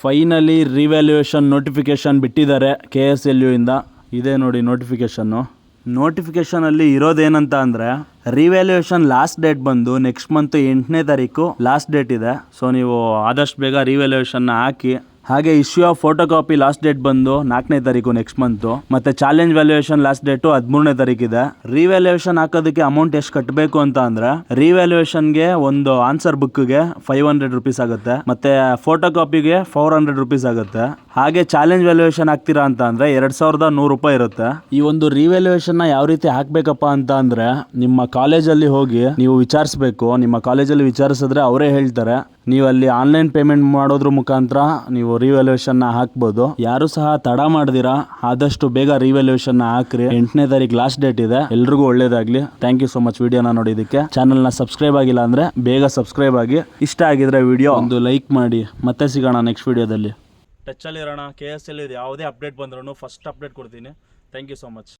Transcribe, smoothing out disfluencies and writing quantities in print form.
Finally revaluation notification ಬಿಟ್ಟಿದ್ದಾರೆ KSLU ಇಂದ. ಇದೆ ನೋಡಿ ನೋಟಿಫಿಕೇಶನಲ್ಲಿ ಇರೋದೇನಂತ ಅಂದರೆ ರಿವ್ಯಾಲ್ಯೂಯೇಷನ್ ಲಾಸ್ಟ್ ಡೇಟ್ ಬಂದು ನೆಕ್ಸ್ಟ್ ಮಂತ್ 8ನೇ ತಾರೀಕು ಲಾಸ್ಟ್ ಡೇಟ್ ಇದೆ. ಸೊ ನೀವು ಆದಷ್ಟು ಬೇಗ ರಿವ್ಯಾಲ್ಯೂಯೇಷನ್ನ ಹಾಕಿ. ಹಾಗೆ issue of photocopy last date ಬಂದು 4ನೇ ತಾರೀಕು ನೆಕ್ಸ್ಟ್ ಮಂತು. ಮತ್ತೆ ಚಾಲೆಂಜ್ ವ್ಯಾಲ್ಯೂಯೇಷನ್ ಲಾಸ್ಟ್ ಡೇಟು 13ನೇ ತಾರೀಕಿದೆ. ರಿವ್ಯಾಲ್ಯೂಯೇಷನ್ ಹಾಕೋದಕ್ಕೆ ಅಮೌಂಟ್ ಎಷ್ಟು ಕಟ್ಟಬೇಕು ಅಂತ ಅಂದ್ರೆ ರಿವ್ಯಾಲ್ಯೂಯೇಷನ್ಗೆ ಒಂದು ಆನ್ಸರ್ ಬುಕ್ಗೆ 500 ರುಪೀಸ್ ಆಗುತ್ತೆ. ಮತ್ತೆ ಫೋಟೋ ಕಾಪಿಗೆ 400 ರುಪೀಸ್ ಆಗುತ್ತೆ. ಹಾಗೆ ಚಾಲೆಂಜ್ ವ್ಯಾಲ್ಯೂಯೇಷನ್ ಹಾಕ್ತೀರಾ ಅಂತ ಅಂದ್ರೆ 2100 ರೂಪಾಯಿ ಇರುತ್ತೆ. ಈ ಒಂದು ರಿವ್ಯಾಲ್ಯೂಯೇಷನ್ ಯಾವ ರೀತಿ ಹಾಕ್ಬೇಕಪ್ಪ ಅಂತ ಅಂದ್ರೆ ನಿಮ್ಮ ಕಾಲೇಜಲ್ಲಿ ಹೋಗಿ ನೀವು ವಿಚಾರಿಸಬೇಕು. ನಿಮ್ಮ ಕಾಲೇಜಲ್ಲಿ ವಿಚಾರಿಸಿದ್ರೆ ಅವರೇ ಹೇಳ್ತಾರೆ. ನೀವು ಅಲ್ಲಿ ಆನ್ಲೈನ್ ಪೇಮೆಂಟ್ ಮಾಡೋದ್ರ ಮುಖಾಂತರ ನೀವು ರಿವ್ಯಾಲ್ಯೂಯೇಷನ್ ಹಾಕ್ಬೋದು. ಯಾರು ಸಹ ತಡ ಮಾಡ್ದಿರಾ ಆದಷ್ಟು ಬೇಗ ರಿವ್ಯಾಲ್ಯೂಯೇಷನ್ ಹಾಕ್ರಿ. 8ನೇ ತಾರೀಕು ಲಾಸ್ಟ್ ಡೇಟ್ ಇದೆ. ಎಲ್ರಿಗೂ ಒಳ್ಳೇದಾಗ್ಲಿ. ಥ್ಯಾಂಕ್ ಯು ಸೋ ಮಚ್ ವಿಡಿಯೋನ ನೋಡಿದ್ದಕ್ಕೆ. ಚಾನಲ್ನ ಸಬ್ಸ್ಕ್ರೈಬ್ ಆಗಿಲ್ಲ ಅಂದ್ರೆ ಬೇಗ ಸಬ್ಸ್ಕ್ರೈಬ್ ಆಗಿ. ಇಷ್ಟ ಆಗಿದ್ರೆ ವಿಡಿಯೋ ಒಂದು ಲೈಕ್ ಮಾಡಿ. ಮತ್ತೆ ಸಿಗೋಣ ನೆಕ್ಸ್ಟ್ ವಿಡಿಯೋದಲ್ಲಿ. ಟಚ್ಚಲ್ಲಿ ಇರೋಣ. KSLU ಯಾವುದೇ ಅಪ್ಡೇಟ್ ಬಂದ್ರೂ ಫಸ್ಟ್ ಅಪ್ಡೇಟ್ ಕೊಡ್ತೀನಿ. Thank you so much.